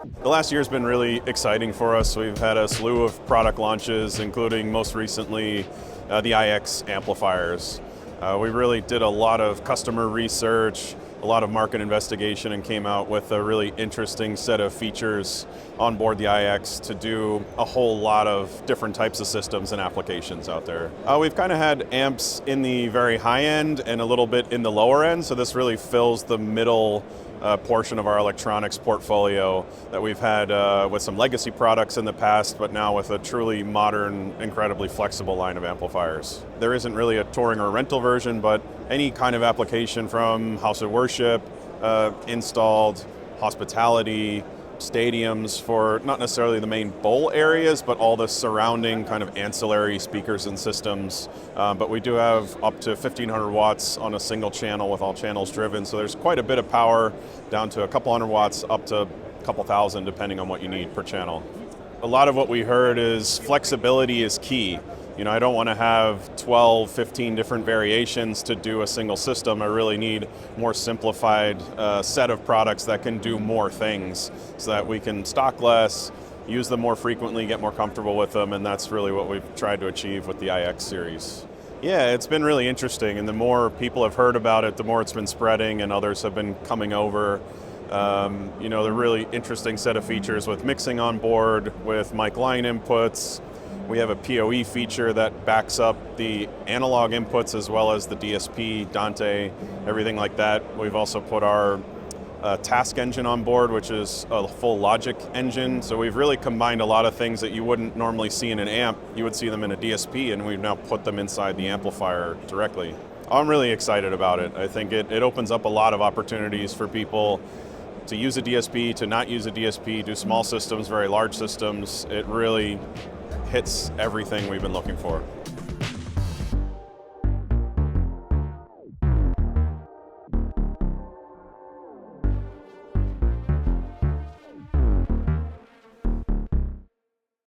The last year has been really exciting for us. We've had a slew of product launches, including most recently the IX amplifiers. We really did a lot of customer research, a lot of market investigation, and came out with a really interesting set of features on board the IX to do a whole lot of different types of systems and applications out there. We've kind of had amps in the very high end and a little bit in the lower end, so this really fills the middle portion of our electronics portfolio that we've had with some legacy products in the past, but now with a truly modern, incredibly flexible line of amplifiers. There isn't really a touring or rental version, but any kind of application from house of worship, installed, hospitality, stadiums for not necessarily the main bowl areas, but all the surrounding kind of ancillary speakers and systems. But we do have up to 1,500 watts on a single channel with all channels driven, so there's quite a bit of power, down to a couple hundred watts up to a couple thousand depending on what you need per channel. A lot of what we heard is flexibility is key. You know, I don't want to have 12, 15 different variations to do a single system. I really need more simplified set of products that can do more things so that we can stock less, use them more frequently, get more comfortable with them, and that's really what we've tried to achieve with the IX series. Yeah, it's been really interesting, and the more people have heard about it, the more it's been spreading and others have been coming over. You know, they're really interesting set of features with mixing on board, with mic line inputs. We have a PoE feature that backs up the analog inputs as well as the DSP, Dante, everything like that. We've also put our task engine on board, which is a full logic engine. So we've really combined a lot of things that you wouldn't normally see in an amp. You would see them in a DSP, and we've now put them inside the amplifier directly. I'm really excited about it. I think it opens up a lot of opportunities for people to use a DSP, to not use a DSP, do small systems, very large systems. It really hits everything we've been looking for.